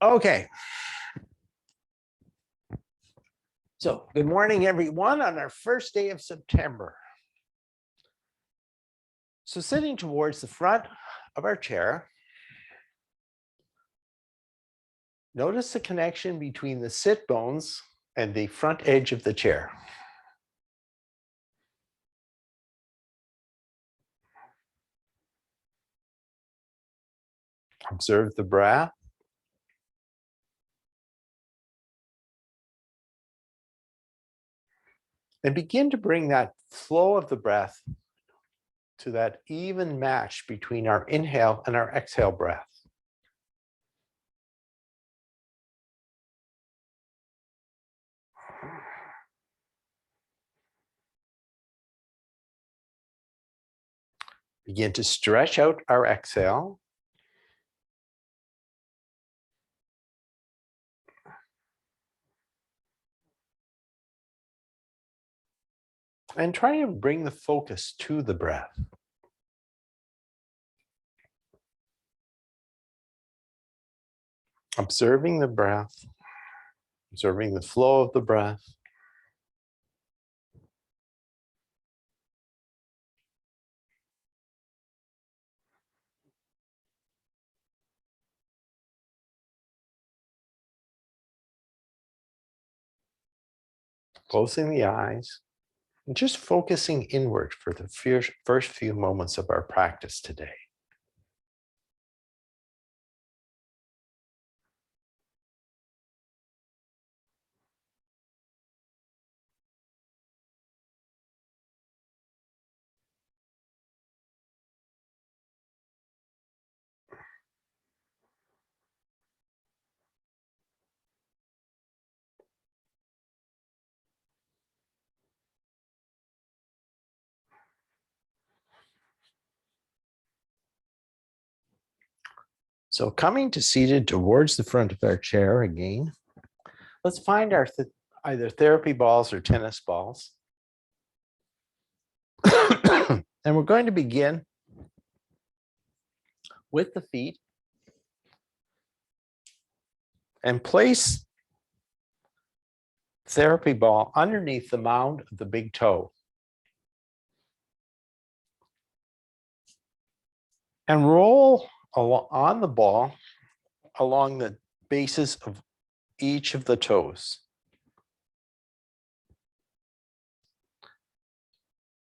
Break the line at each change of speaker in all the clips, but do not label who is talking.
Okay. So good morning, everyone, on our first day of September. So sitting towards the front of our chair, notice the connection between the sit bones and the front edge of the chair. Observe the breath. And begin to bring that flow of the breath to that even match between our inhale and our exhale breath. Begin to stretch out our exhale. And try to bring the focus to the breath. Observing the breath, observing the flow of the breath. Closing the eyes and just focusing inward for the first few moments of our practice today. So coming to seated towards the front of our chair again, let's find our either therapy balls or tennis balls. And we're going to begin with the feet and place therapy ball underneath the mound of the big toe. And roll on the ball along the bases of each of the toes.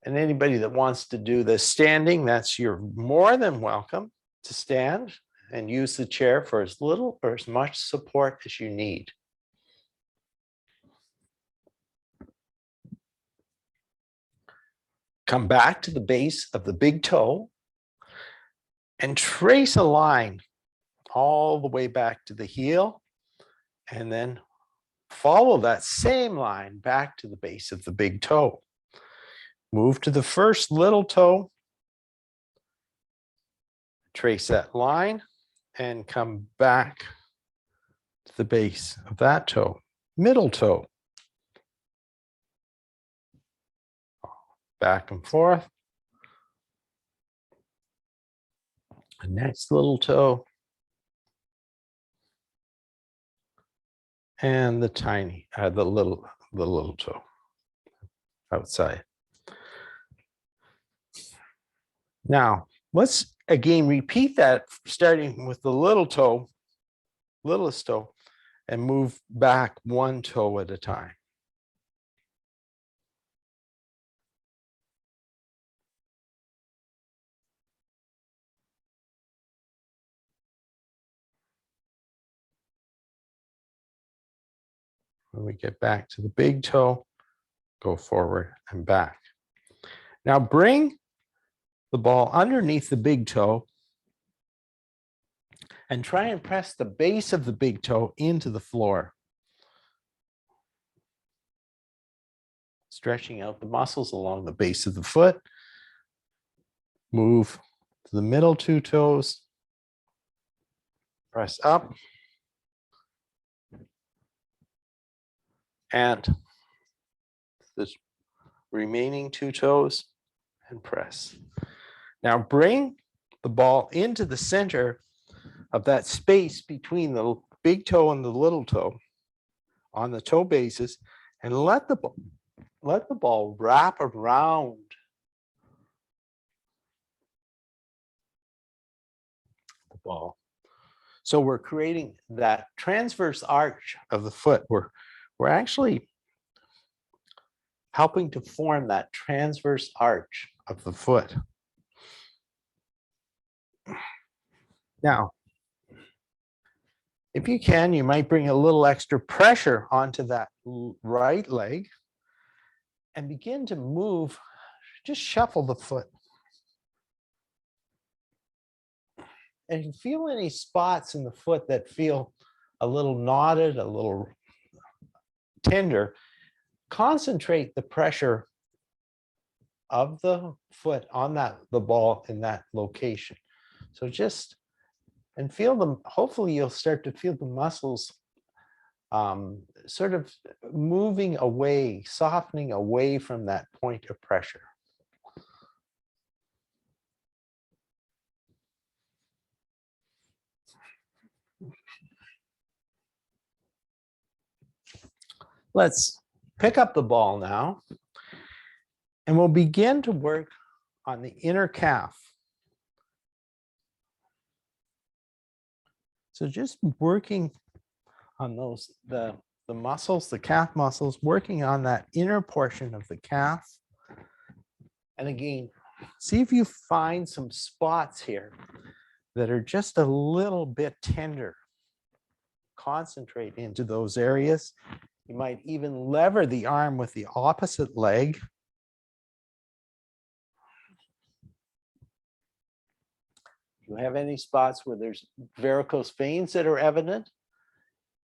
And anybody that wants to do this standing, you're more than welcome to stand and use the chair for as little or as much support as you need. Come back to the base of the big toe and trace a line all the way back to the heel, and then follow that same line back to the base of the big toe. Move to the first little toe, trace that line, and come back to the base of that toe. Middle toe. Back and forth. The next little toe. And the little toe outside. Now, let's again repeat that, starting with the littlest toe, and move back one toe at a time. When we get back to the big toe, go forward and back. Now bring the ball underneath the big toe and try and press the base of the big toe into the floor. Stretching out the muscles along the base of the foot. Move to the middle two toes. Press up. And the remaining two toes and press. Now bring the ball into the center of that space between the big toe and the little toe on the toe bases and let the ball wrap around the ball. So we're creating that transverse arch of the foot. We're actually helping to form that transverse arch of the foot. Now, if you can, you might bring a little extra pressure onto that right leg and begin to move, just shuffle the foot. And if you feel any spots in the foot that feel a little knotted, a little tender, concentrate the pressure of the foot on the ball in that location. So just, and feel them, hopefully you'll start to feel the muscles sort of moving away, softening away from that point of pressure. Let's pick up the ball now, and we'll begin to work on the inner calf. So just working on those, the muscles, the calf muscles, working on that inner portion of the calf. And again, see if you find some spots here that are just a little bit tender. Concentrate into those areas. You might even lever the arm with the opposite leg. If you have any spots where there's varicose veins that are evident,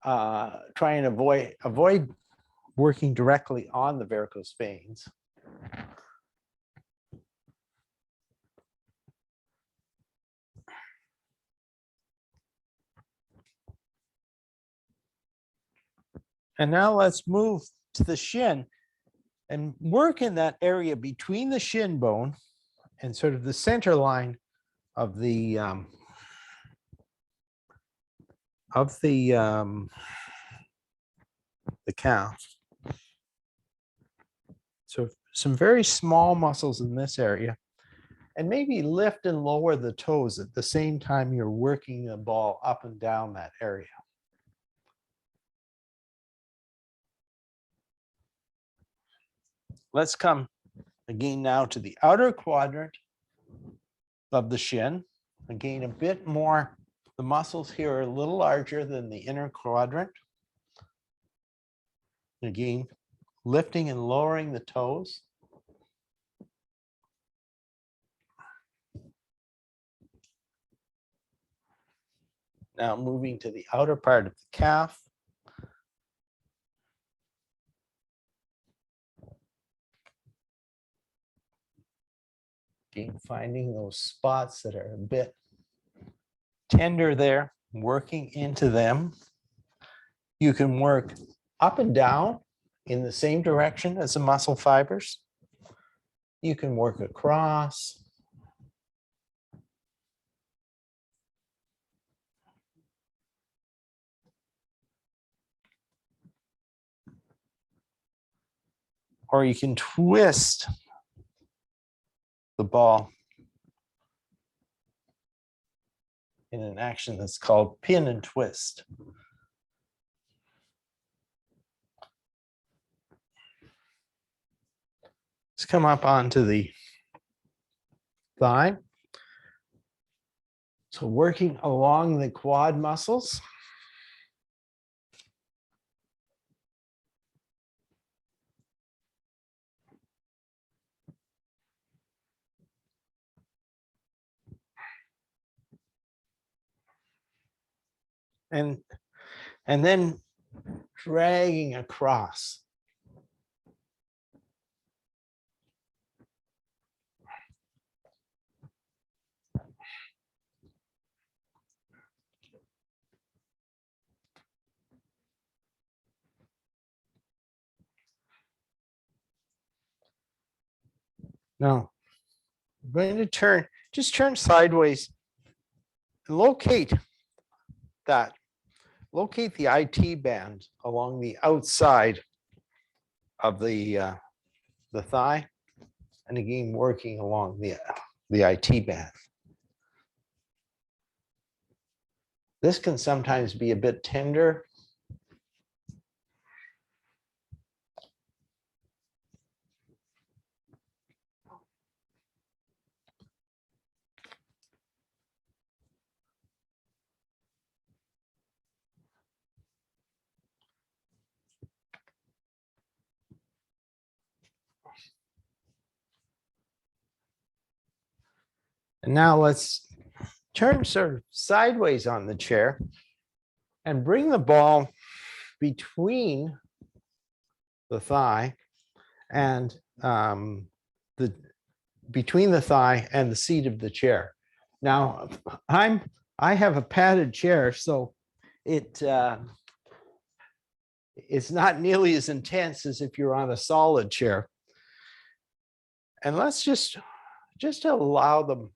try and avoid working directly on the varicose veins. And now let's move to the shin and work in that area between the shin bone and sort of the center line of the calf. So some very small muscles in this area, and maybe lift and lower the toes at the same time you're working the ball up and down that area. Let's come again now to the outer quadrant of the shin. Again, a bit more, the muscles here are a little larger than the inner quadrant. Again, lifting and lowering the toes. Now moving to the outer part of the calf. Again, finding those spots that are a bit tender there, working into them. You can work up and down in the same direction as the muscle fibers. You can work across. Or you can twist the ball in an action that's called pin and twist. Let's come up onto the thigh. So working along the quad muscles. And then dragging across. Now, I'm going to turn, just turn sideways and locate that locate the IT band along the outside of the thigh, and again, working along the IT band. This can sometimes be a bit tender. And now let's turn sort of sideways on the chair and bring the ball between the thigh and between the thigh and the seat of the chair. Now, I have a padded chair, so it's not nearly as intense as if you're on a solid chair. And let's just allow the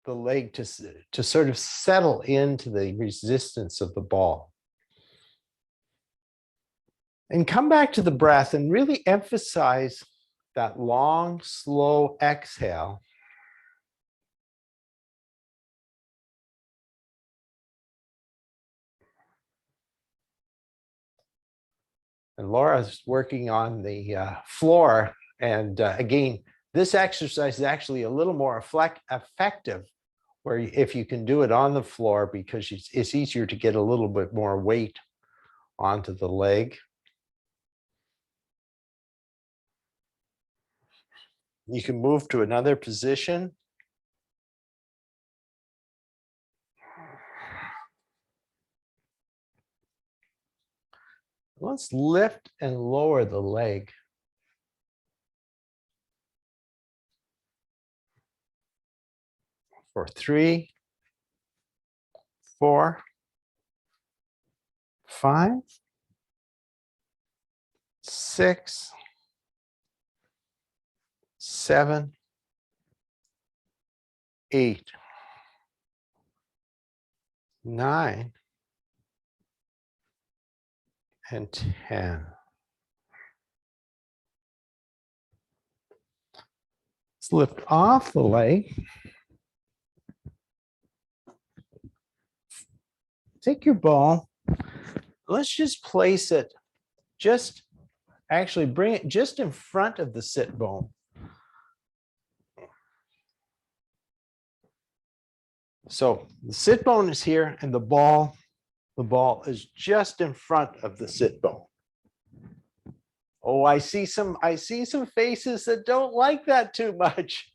leg to sort of settle into the resistance of the ball. And come back to the breath and really emphasize that long, slow exhale. And Laura's working on the floor. And again, this exercise is actually a little more effective where if you can do it on the floor, because it's easier to get a little bit more weight onto the leg. You can move to another position. Let's lift and lower the leg. For 3, 4, 5, 6, 7, 8, 9, and 10. Let's lift off the leg. Take your ball. Let's just place it, actually bring it just in front of the sit bone. So the sit bone is here and the ball is just in front of the sit bone. Oh, I see some faces that don't like that too much.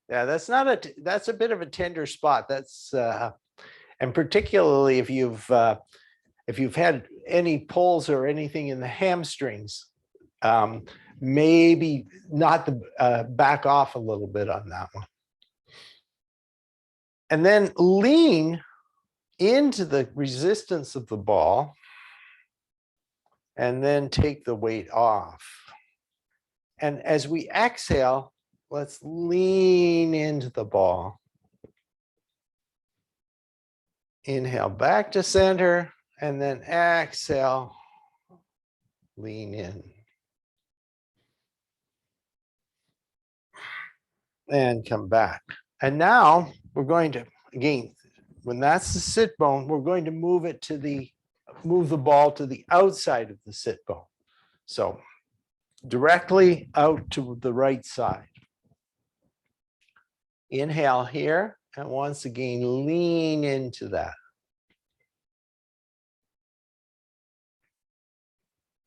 Yeah, that's a bit of a tender spot. That's and particularly if you've had any pulls or anything in the hamstrings, maybe not back off a little bit on that one. And then lean into the resistance of the ball and then take the weight off. And as we exhale, let's lean into the ball. Inhale back to center and then exhale, lean in. And come back. And now we're going to, again, when that's the sit bone, we're going to move the ball to the outside of the sit bone. So directly out to the right side. Inhale here, and once again, lean into that.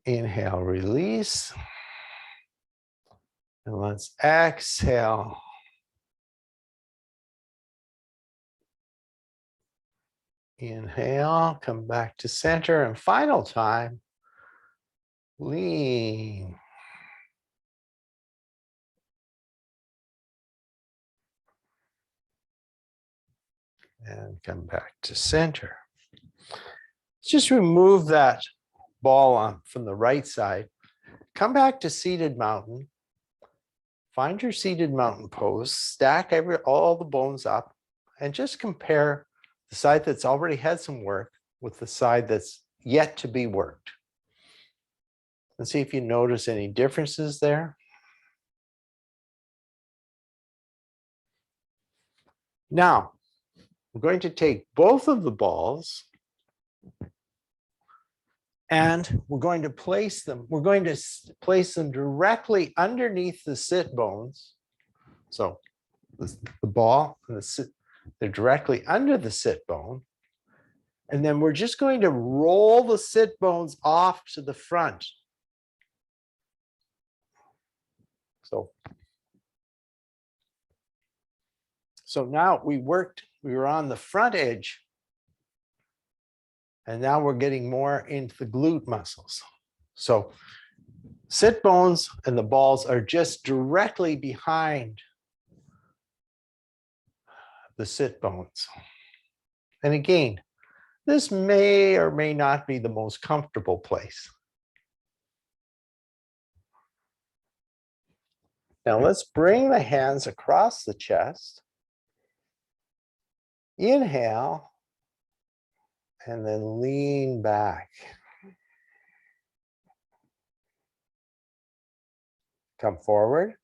Inhale, release. And let's exhale. Inhale, come back to center, and final time, lean. And come back to center. Just remove that ball from the right side. Come back to seated mountain. find your seated mountain pose, stack all the bones up, and just compare the side that's already had some work with the side that's yet to be worked. And see if you notice any differences there. Now, we're going to take both of the balls and we're going to place them directly underneath the sit bones. So the ball and the sit, they're directly under the sit bone. And then we're just going to roll the sit bones off to the front. So now we were on the front edge. And now we're getting more into the glute muscles. So sit bones and the balls are just directly behind the sit bones. And again, this may or may not be the most comfortable place. Now let's bring the hands across the chest. Inhale, and then lean back. Come forward.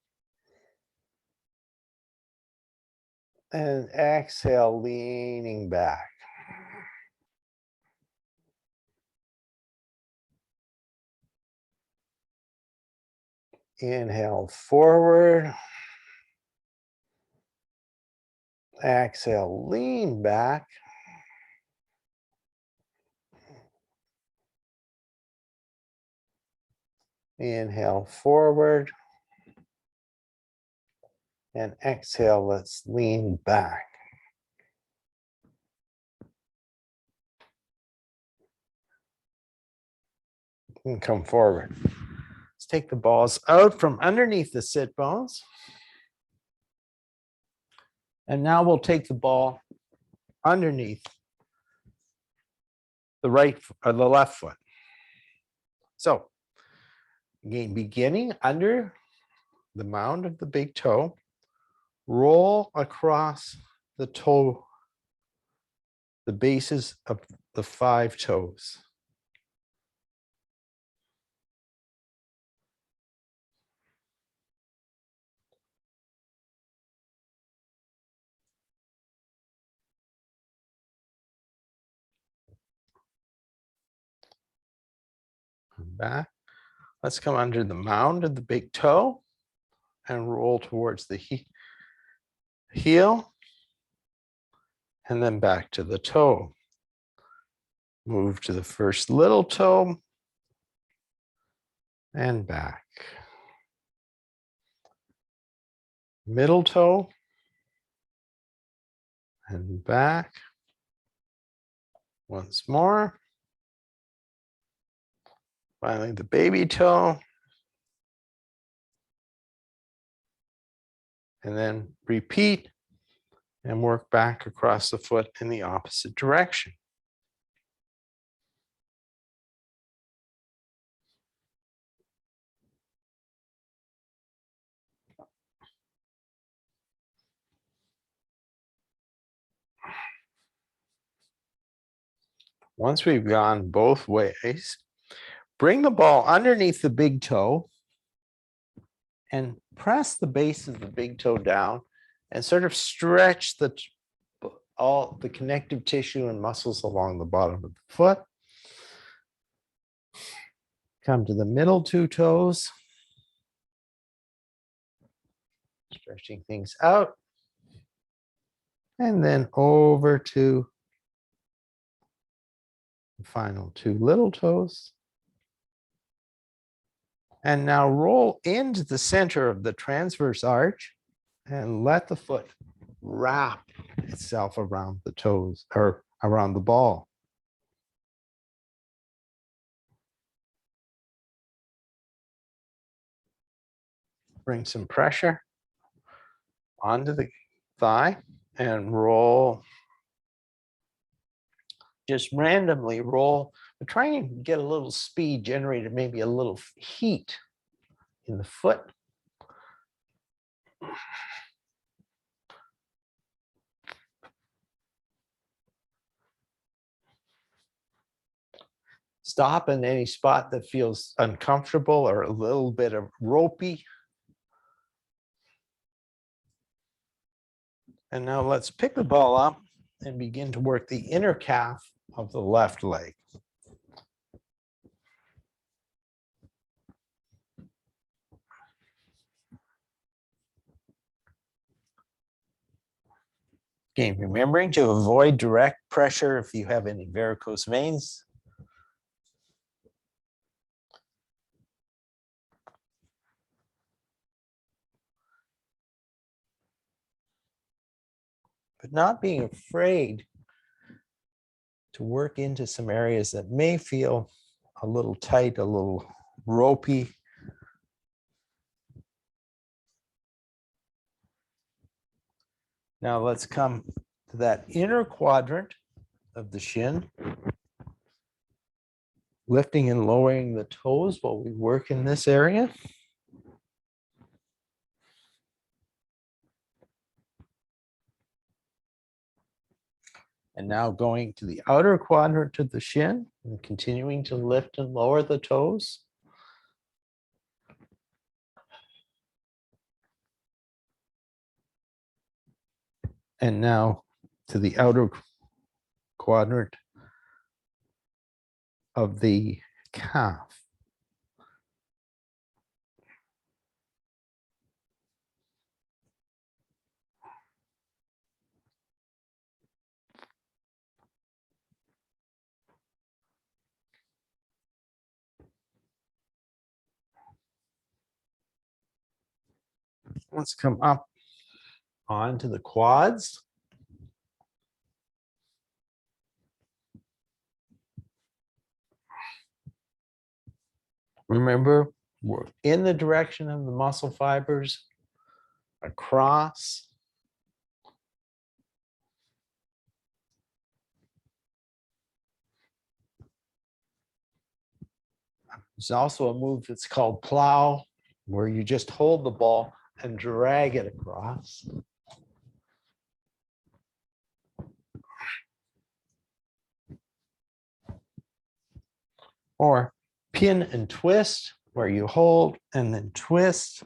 And exhale, leaning back. Inhale forward. Exhale, lean back. Inhale forward. And exhale, let's lean back. And come forward. Let's take the balls out from underneath the sit bones. And now we'll take the ball underneath the right or the left foot. So again, beginning under the mound of the big toe, roll across the toe, the bases of the 5 toes. Back. Let's come under the mound of the big toe and roll towards the heel and then back to the toe. Move to the first little toe and back. Middle toe and back. Once more. Finally, the baby toe. And then repeat and work back across the foot in the opposite direction. Once we've gone both ways, bring the ball underneath the big toe and press the base of the big toe down and sort of stretch all the connective tissue and muscles along the bottom of the foot. Come to the middle 2 toes. Stretching things out. And then over to the final 2 little toes. And now roll into the center of the transverse arch and let the foot wrap itself around the toes or around the ball. Bring some pressure onto the thigh and roll. Just randomly roll, but try and get a little speed generated, maybe a little heat in the foot. Stop in any spot that feels uncomfortable or a little bit of ropey. And now let's pick the ball up and begin to work the inner calf of the left leg. Again, remembering to avoid direct pressure if you have any varicose veins. But not being afraid to work into some areas that may feel a little tight, a little ropey. Now let's come to that inner quadrant of the shin, lifting and lowering the toes while we work in this area. And now going to the outer quadrant of the shin and continuing to lift and lower the toes. And now to the outer quadrant of the calf. Let's come up onto the quads. Remember, we're in the direction of the muscle fibers, across. There's also a move that's called plow, where you just hold the ball and drag it across. Or pin and twist, where you hold and then twist.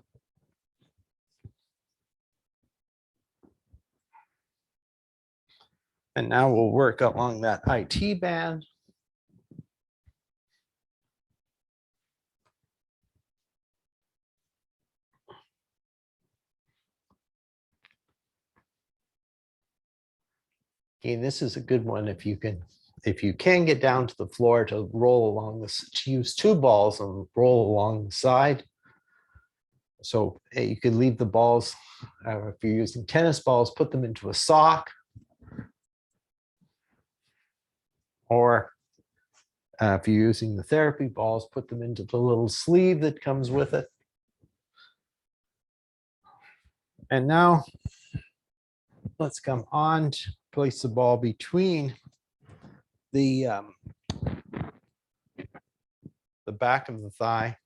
And now we'll work along that IT band. Okay, this is a good one if you can get down to the floor to roll along this, to use two balls and roll along the side. So you could leave the balls, if you're using tennis balls, put them into a sock. Or if you're using the therapy balls, put them into the little sleeve that comes with it. And now let's come on to place the ball between the back of the thigh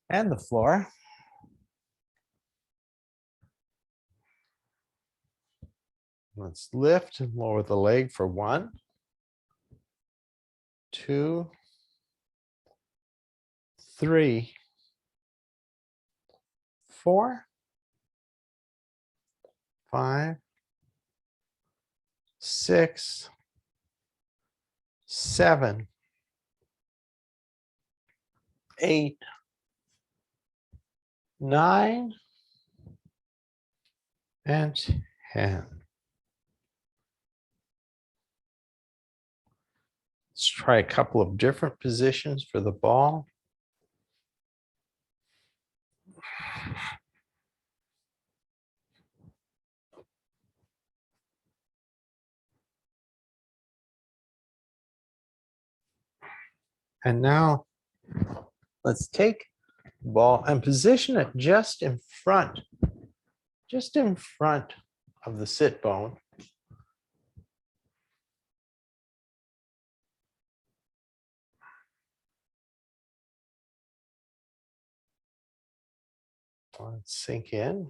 and the floor. Let's lift and lower the leg for 1, 2, 3, 4, 5, 6, 7, 8, 9, and 10. Let's try a couple of different positions for the ball. And now let's take the ball and position it just in front of the sit bone. Let's sink in.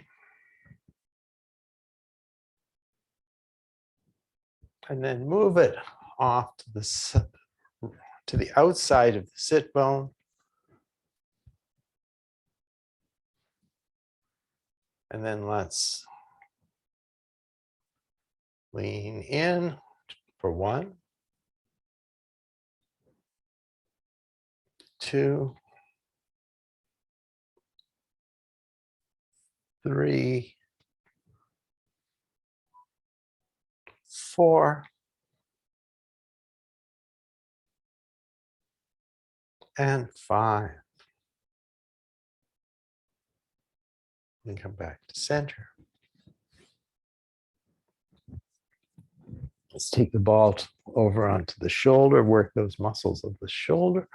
And then move it off to the outside of the sit bone. And then let's lean in for 1, 2, 3, 4, and 5. And come back to center. Let's take the ball over onto the shoulder, work those muscles of the shoulder.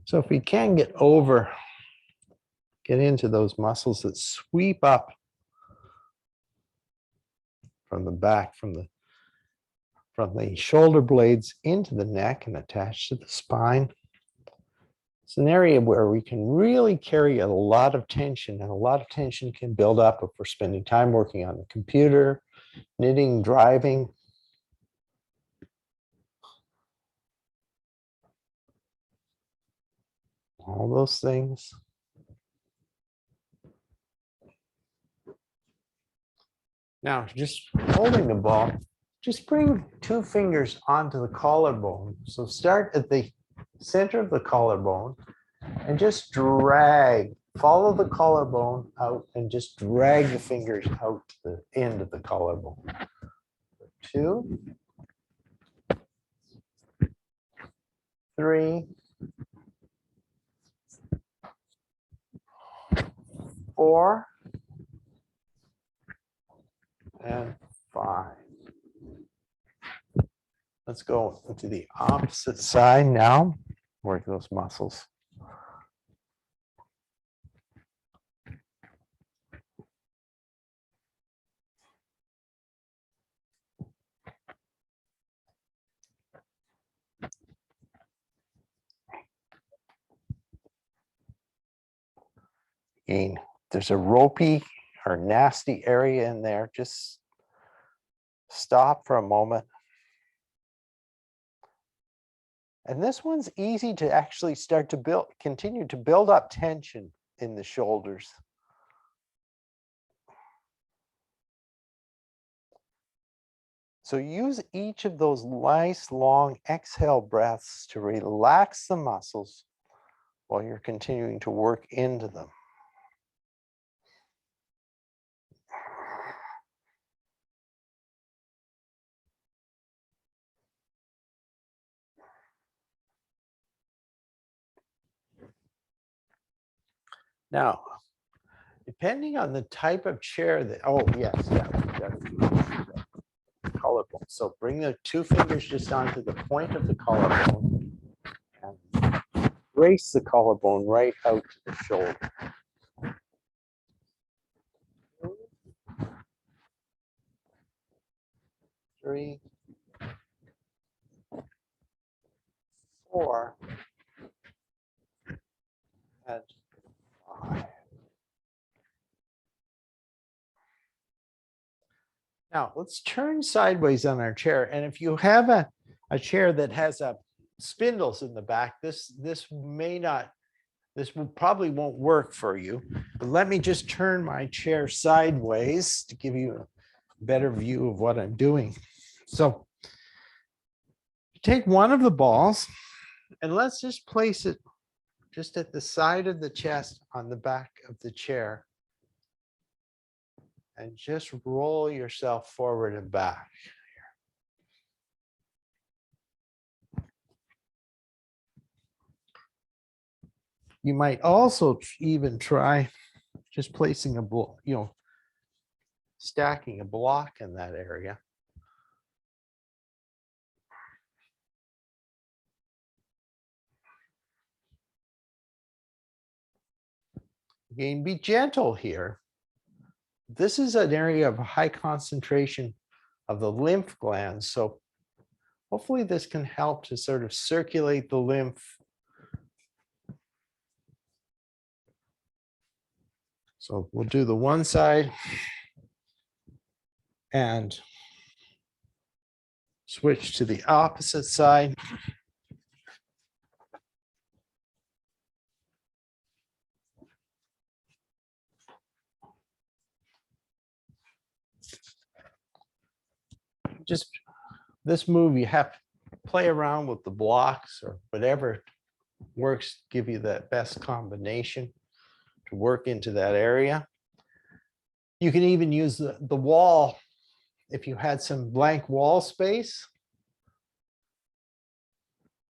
So if we can get into those muscles that sweep up from the back, from the shoulder blades into the neck and attach to the spine. It's an area where we can really carry a lot of tension, and a lot of tension can build up if we're spending time working on the computer, knitting, driving. All those things. Now, just holding the ball, just bring 2 fingers onto the collarbone. So start at the center of the collarbone and just drag, follow the collarbone out and just drag the fingers out to the end of the collarbone. 2, 3, 4, and 5. Let's go to the opposite side now. Work those muscles. Again, there's a ropey or nasty area in there. Just stop for a moment. And this one's easy to actually start to continue to build up tension in the shoulders. So use each of those nice long exhale breaths to relax the muscles while you're continuing to work into them. Now, depending on the type of chair that, oh yes, yeah, collarbone. So bring the 2 fingers just onto the point of the collarbone and brace the collarbone right out to the shoulder. 2, 3, 4, and 5. Now let's turn sideways on our chair. And if you have a chair that has spindles in the back, this probably won't work for you. But let me just turn my chair sideways to give you a better view of what I'm doing. So take one of the balls and let's just place it just at the side of the chest on the back of the chair. And just roll yourself forward and back. You might also even try just placing stacking a block in that area. Again, be gentle here. This is an area of high concentration of the lymph glands. So hopefully this can help to sort of circulate the lymph. So we'll do the one side. and switch to the opposite side. Just this move, you have to play around with the blocks or whatever works, give you that best combination to work into that area. You can even use the wall. If you had some blank wall space,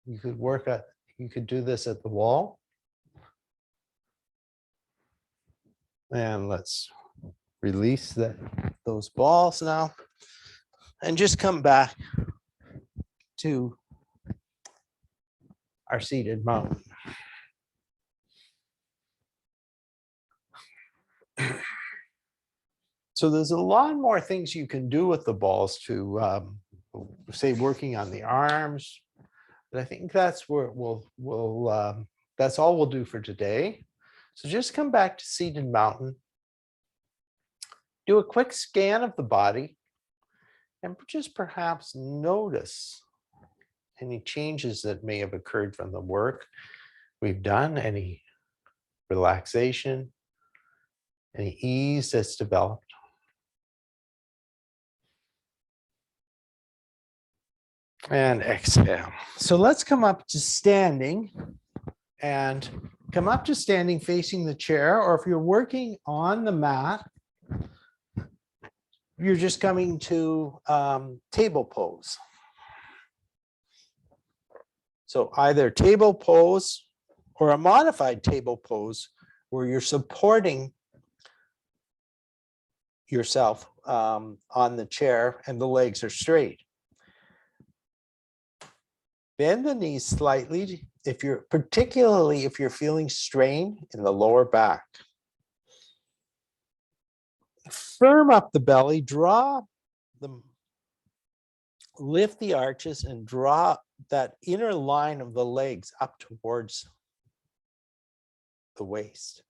you could do this at the wall. And let's release those balls now and just come back to our seated mountain. So there's a lot more things you can do with the balls to say working on the arms, but I think that's where that's all we'll do for today. So just come back to seated mountain, do a quick scan of the body, and just perhaps notice any changes that may have occurred from the work we've done, any relaxation, any ease that's developed. And exhale. So let's come up to standing and come up to standing facing the chair, or if you're working on the mat, you're just coming to table pose. So either table pose or a modified table pose where you're supporting yourself on the chair and the legs are straight. Bend the knees slightly, particularly if you're feeling strain in the lower back. Firm up the belly, lift the arches and draw that inner line of the legs up towards the waist.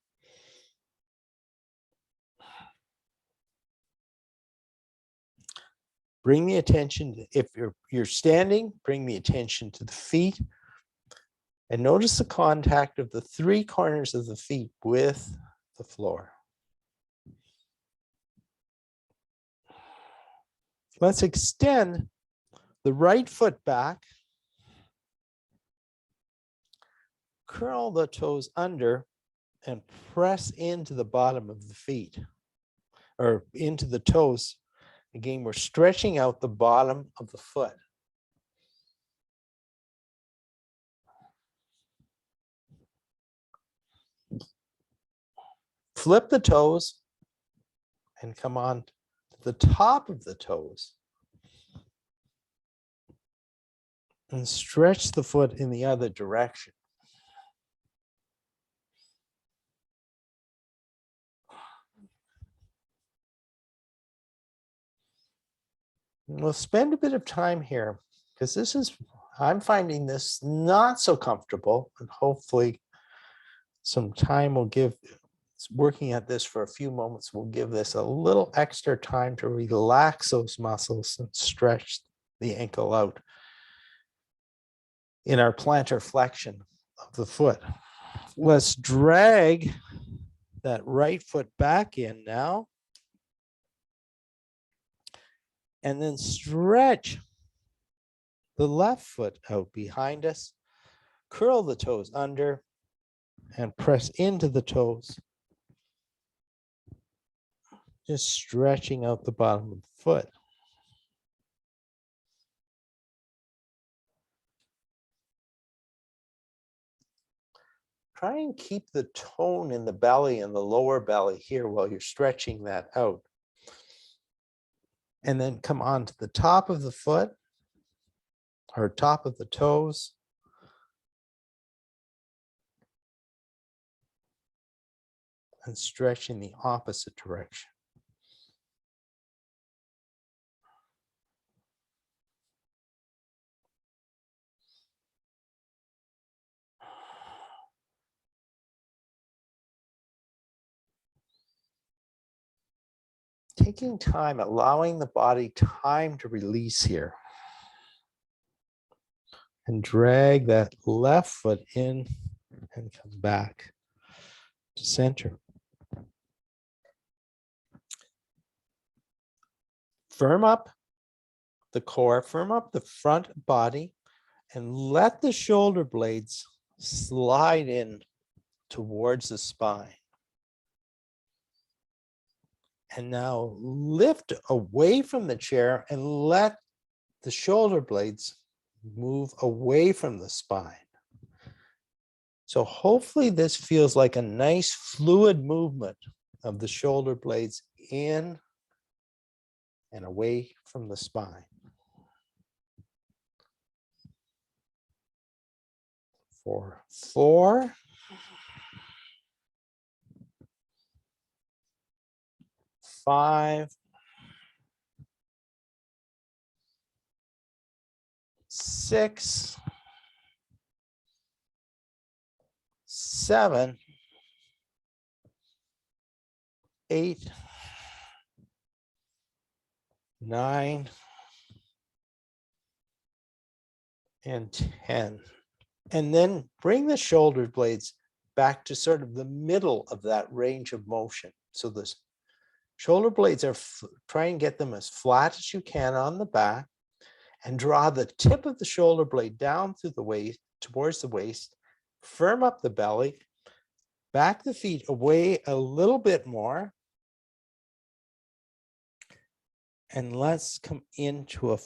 Bring the attention, if you're standing, bring the attention to the feet and notice the contact of the three corners of the feet with the floor. Let's extend the right foot back, curl the toes under and press into the bottom of the feet or into the toes. Again, we're stretching out the bottom of the foot. Flip the toes and come on to the top of the toes. And stretch the foot in the other direction. We'll spend a bit of time here because I'm finding this not so comfortable, and hopefully some time will give, working at this for a few moments will give this a little extra time to relax those muscles and stretch the ankle out in our plantar flexion of the foot. Let's drag that right foot back in now. And then stretch the left foot out behind us. Curl the toes under and press into the toes. Just stretching out the bottom of the foot. Try and keep the tone in the belly and the lower belly here while you're stretching that out. And then come on to the top of the foot or top of the toes. And stretch in the opposite direction. taking time, allowing the body time to release here. And drag that left foot in and come back to center. Firm up the core, firm up the front body, and let the shoulder blades slide in towards the spine. And now lift away from the chair and let the shoulder blades move away from the spine. So hopefully this feels like a nice fluid movement of the shoulder blades in and away from the spine. For 4, 5, 6, 7, 8, 9, and 10. And then bring the shoulder blades back to sort of the middle of that range of motion. So the shoulder blades are, try and get them as flat as you can on the back, and draw the tip of the shoulder blade down through the waist, towards the waist, firm up the belly, back the feet away a little bit more, and let's come into a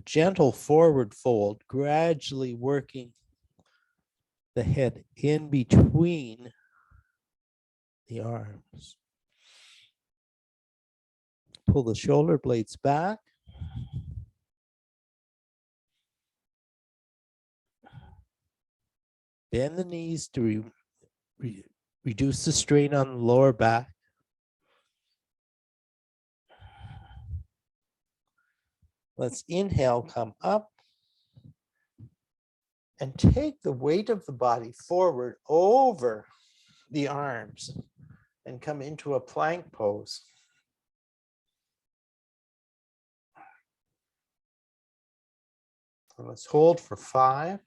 gentle forward fold, gradually working the head in between the arms. Pull the shoulder blades back. Bend the knees to reduce the strain on the lower back. Let's inhale, come up, and take the weight of the body forward over the arms and come into a plank pose. And let's hold for 5,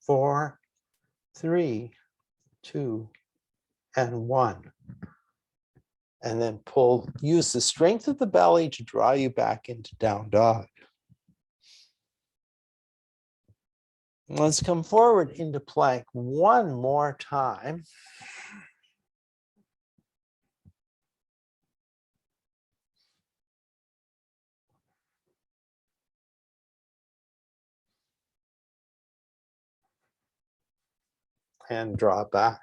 4, 3, 2, and 1. And then use the strength of the belly to draw you back into down dog. Let's come forward into plank one more time. And draw back.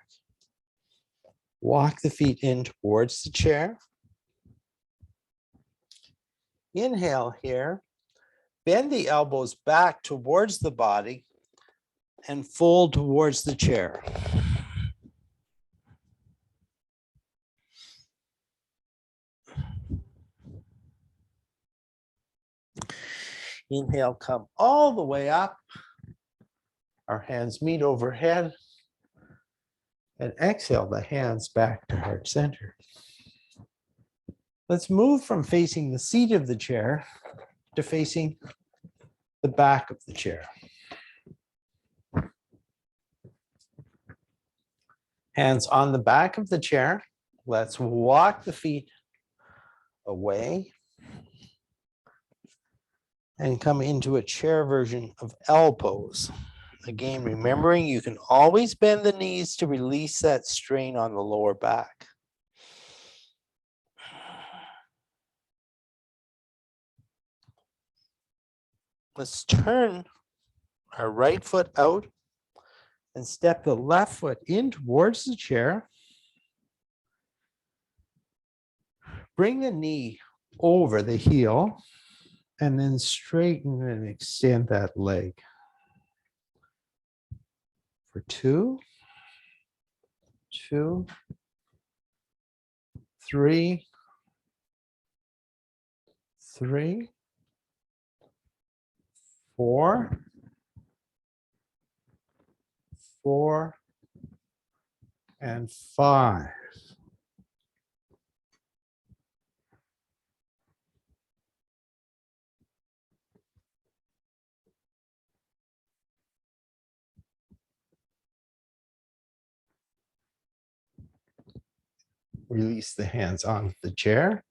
Walk the feet in towards the chair. Inhale here. Bend the elbows back towards the body and fold towards the chair. Inhale, come all the way up. Our hands meet overhead. And exhale the hands back to heart center. Let's move from facing the seat of the chair to facing the back of the chair. Hands on the back of the chair. Let's walk the feet away and come into a chair version of L pose. Again, remembering you can always bend the knees to release that strain on the lower back. Let's turn our right foot out and step the left foot in towards the chair. Bring the knee over the heel and then straighten and extend that leg. For 2, 2, 3, 3, 4, 4, and 5. release the hands onto the chair,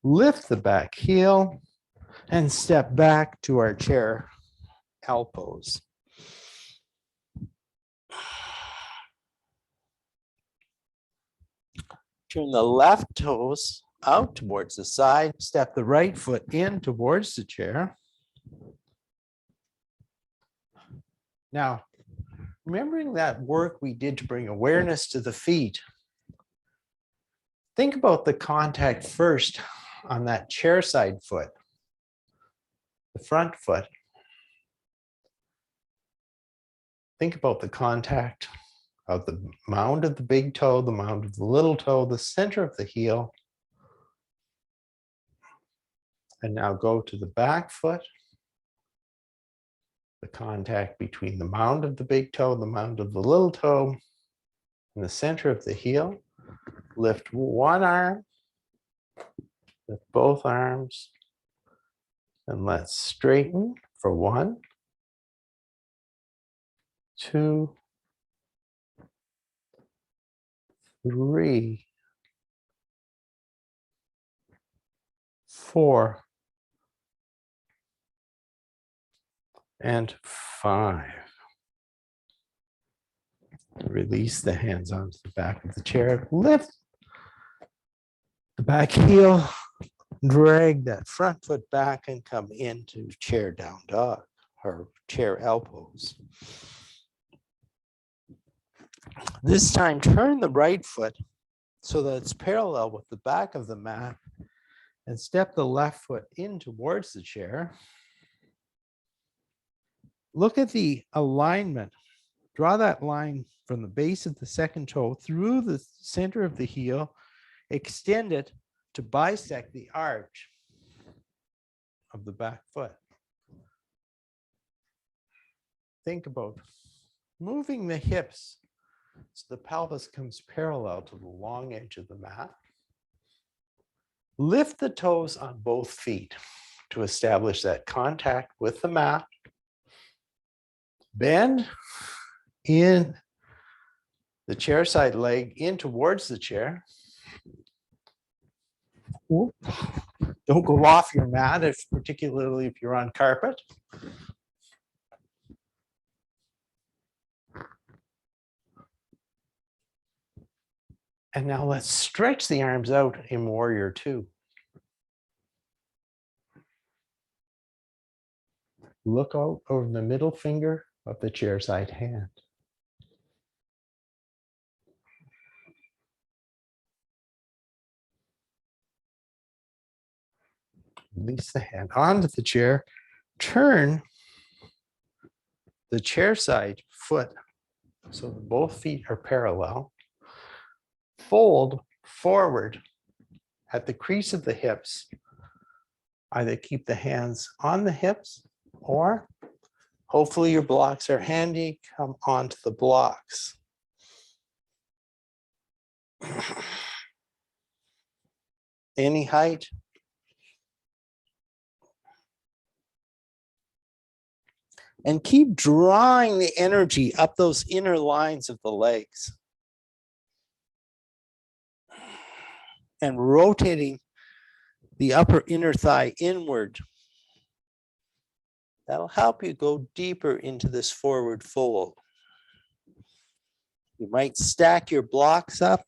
lift the back heel, and step back to our chair L pose. Turn the left toes out towards the side, step the right foot in towards the chair. Now, remembering that work we did to bring awareness to the feet, think about the contact first on that chair side foot, the front foot. Think about the contact of the mound of the big toe, the mound of the little toe, the center of the heel. And now go to the back foot, the contact between the mound of the big toe, the mound of the little toe, and the center of the heel. Lift one arm, lift both arms, and let's straighten for 1, 2, 3, 4, and 5. Release the hands onto the back of the chair. Lift the back heel, drag that front foot back and come into chair down dog or chair L pose. This time, turn the right foot so that it's parallel with the back of the mat and step the left foot in towards the chair. Look at the alignment. Draw that line from the base of the second toe through the center of the heel, extend it to bisect the arch of the back foot. Think about moving the hips so the pelvis comes parallel to the long edge of the mat. Lift the toes on both feet to establish that contact with the mat. Bend in the chair side leg in towards the chair. Don't go off your mat, particularly if you're on carpet. And now let's stretch the arms out in Warrior Two. Look out over the middle finger of the chair side hand. Release the hand onto the chair. Turn the chair side foot so that both feet are parallel. Fold forward at the crease of the hips. Either keep the hands on the hips or hopefully your blocks are handy, come onto the blocks. Any height. And keep drawing the energy up those inner lines of the legs. And rotating the upper inner thigh inward. That'll help you go deeper into this forward fold. You might stack your blocks up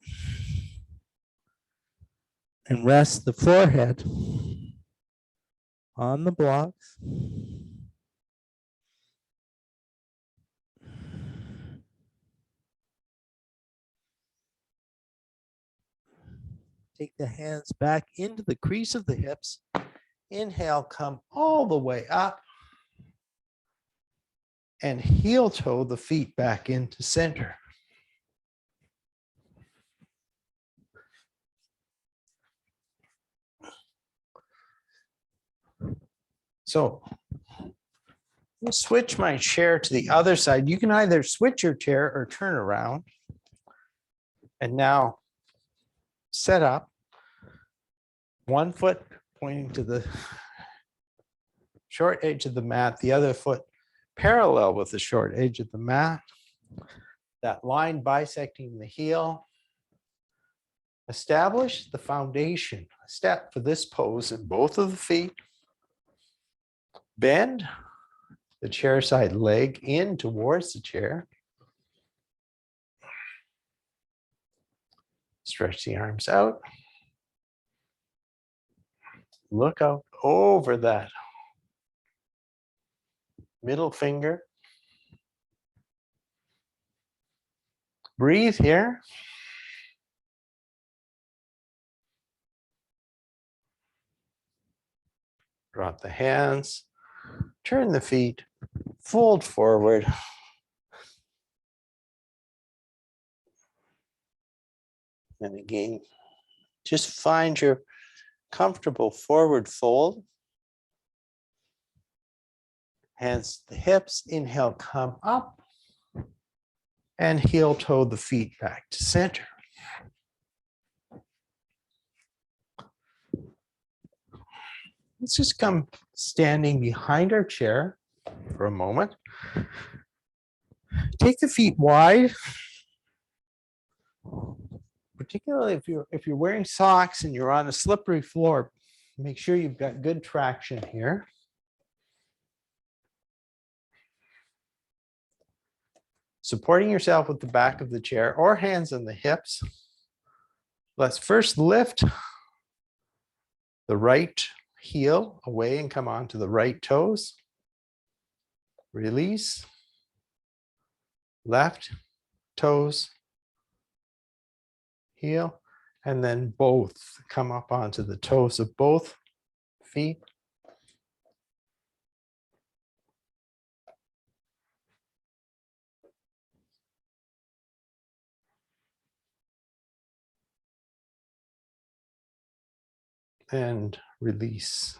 and rest the forehead on the blocks. Take the hands back into the crease of the hips. Inhale, come all the way up. And heel toe the feet back into center. So we'll switch my chair to the other side. You can either switch your chair or turn around. And now set up. One foot pointing to the short edge of the mat, the other foot parallel with the short edge of the mat. That line bisecting the heel. Establish the foundation step for this pose in both of the feet. Bend the chair side leg in towards the chair. Stretch the arms out. Look out over that middle finger. Breathe here. Drop the hands. Turn the feet. Fold forward. And again, just find your comfortable forward fold. Hands to the hips. Inhale, come up. And heel toe the feet back to center. Let's just come standing behind our chair for a moment. Take the feet wide. Particularly if you're wearing socks and you're on a slippery floor, make sure you've got good traction here. Supporting yourself with the back of the chair or hands on the hips. Let's first lift the right heel away and come onto the right toes. Release. Left toes. Heel. And then both come up onto the toes of both feet. And release.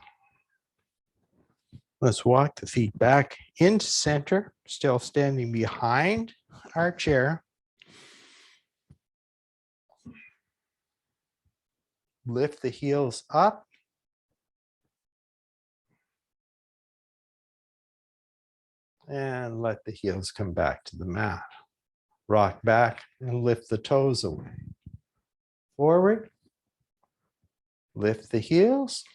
Let's walk the feet back into center, still standing behind our chair. Lift the heels up. And let the heels come back to the mat. Rock back and lift the toes away. Forward. Lift the heels.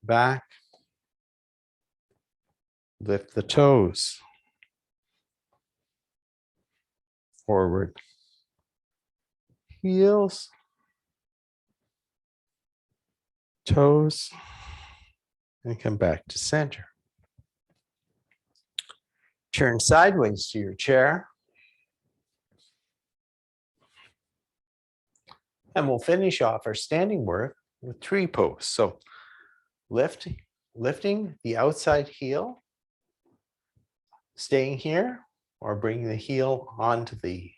Back. Lift the toes. Forward. Heels. Toes. And come back to center. Turn sideways to your chair. And we'll finish off our standing work with tree pose. So lifting the outside heel, staying here, or bringing the heel onto the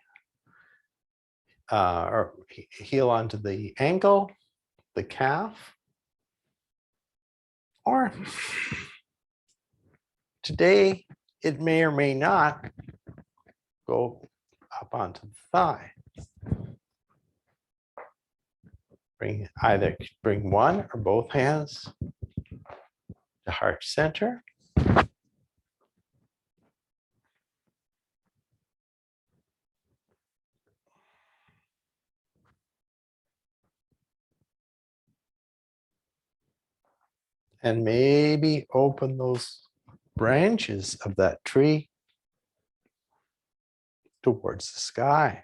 heel onto the ankle, the calf, or today it may or may not go up onto the thigh. Bring one or both hands to heart center. And maybe open those branches of that tree towards the sky.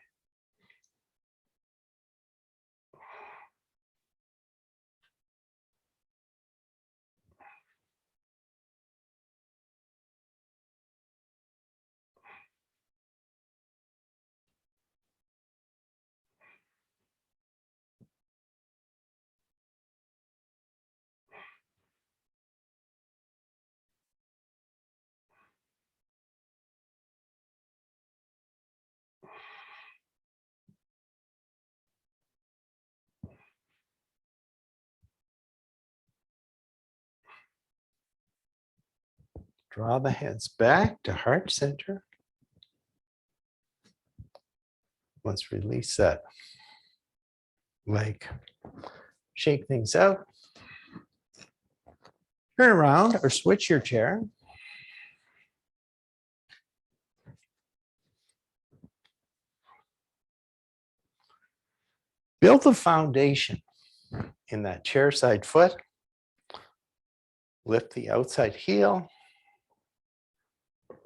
Draw the hands back to heart center. Let's release that leg. Shake things out. Turn around or switch your chair. Build the foundation in that chair side foot. Lift the outside heel.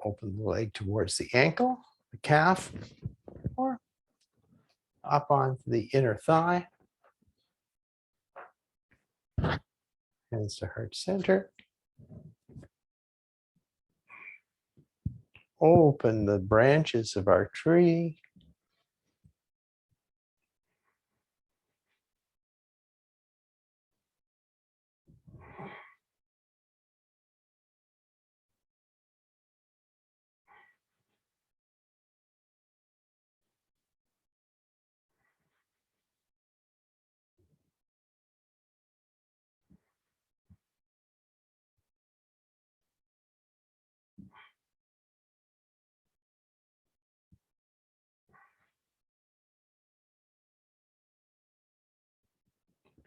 Open the leg towards the ankle, the calf, or up onto the inner thigh. Hands to heart center. Open the branches of our tree.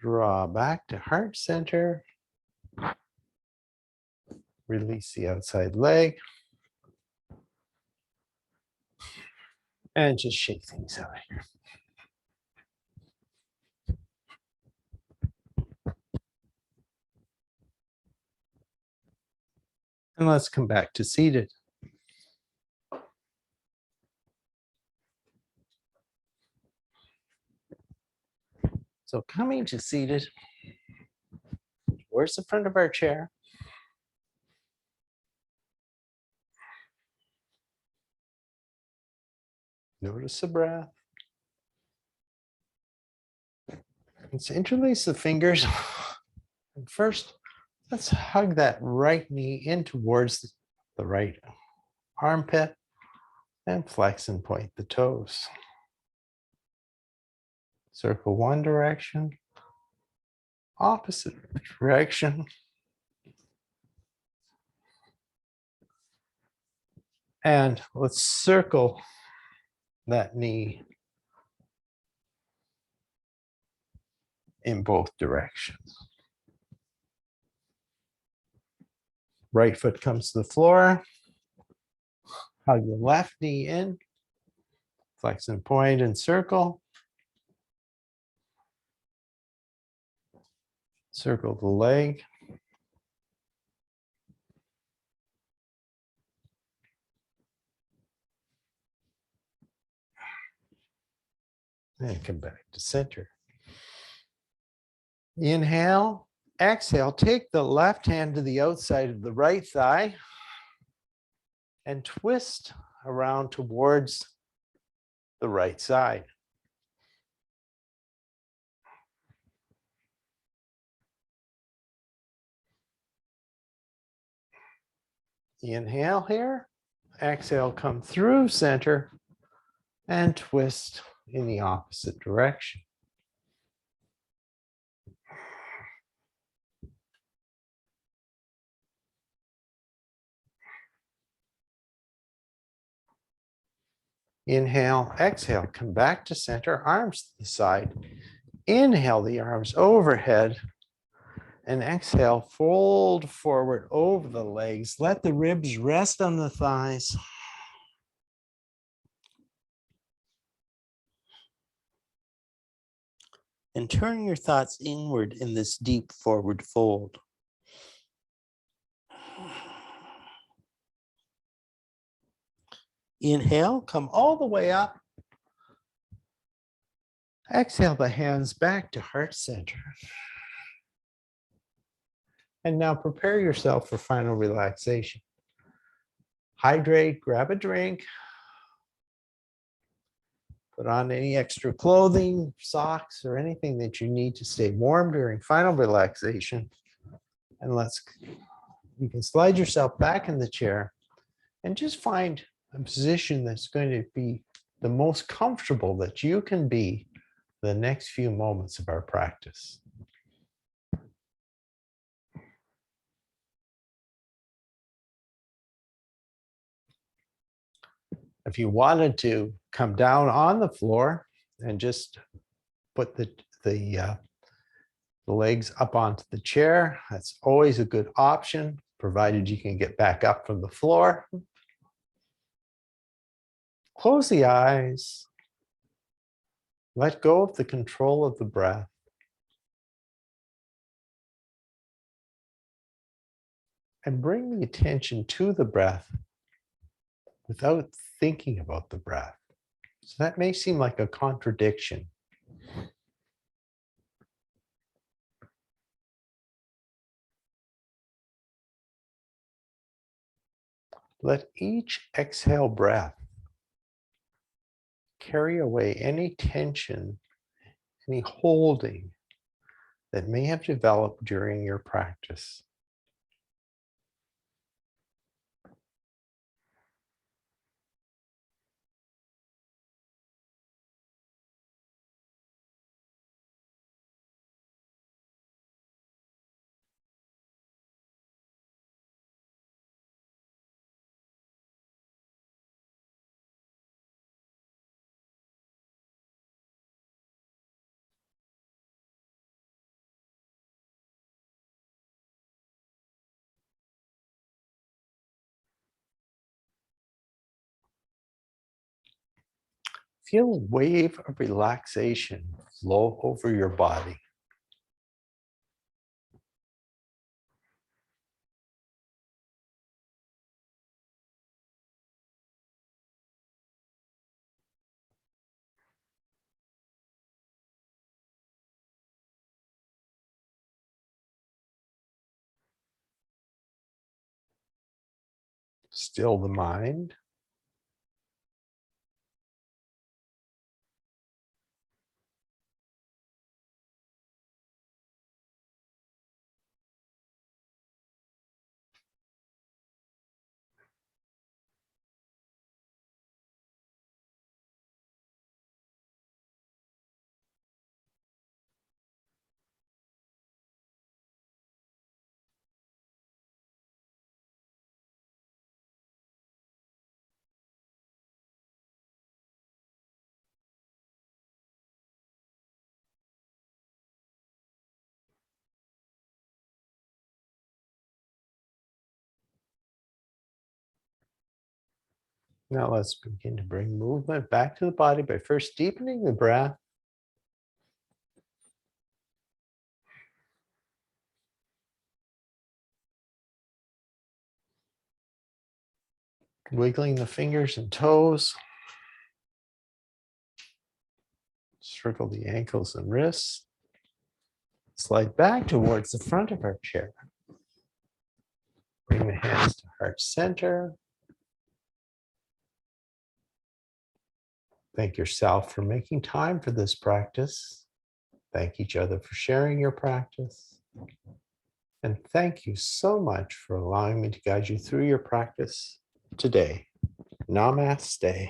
Draw back to heart center. Release the outside leg. And just shake things out here. And let's come back to seated. So coming to seated, towards the front of our chair. Notice the breath. Let's interlace the fingers. And first, let's hug that right knee in towards the right armpit and flex and point the toes. Circle one direction, opposite direction. And let's circle that knee in both directions. Right foot comes to the floor. Hug the left knee in. Flex and point and circle. Circle the leg. And come back to center. Inhale, exhale, take the left hand to the outside of the right thigh and twist around towards the right side. Inhale here, exhale, come through center and twist in the opposite direction. Inhale, exhale, come back to center, arms to the side. Inhale the arms overhead and exhale, fold forward over the legs. Let the ribs rest on the thighs. And turn your thoughts inward in this deep forward fold. Inhale, come all the way up. Exhale the hands back to heart center. And now prepare yourself for final relaxation. Hydrate, grab a drink. Put on any extra clothing, socks, or anything that you need to stay warm during final relaxation. And you can slide yourself back in the chair and just find a position that's going to be the most comfortable that you can be the next few moments of our practice. If you wanted to come down on the floor and just put the legs up onto the chair, that's always a good option, provided you can get back up from the floor. Close the eyes Let go of the control of the breath. And bring the attention to the breath without thinking about the breath. So that may seem like a contradiction. Let each exhale breath carry away any tension, any holding that may have developed during your practice. Feel a wave of relaxation flow over your body. Still the mind. Now let's begin to bring movement back to the body by first deepening the breath. Wiggling the fingers and toes. Circle the ankles and wrists. Slide back towards the front of our chair. Bring the hands to heart center. Thank yourself for making time for this practice. Thank each other for sharing your practice. And thank you so much for allowing me to guide you through your practice today. Namaste.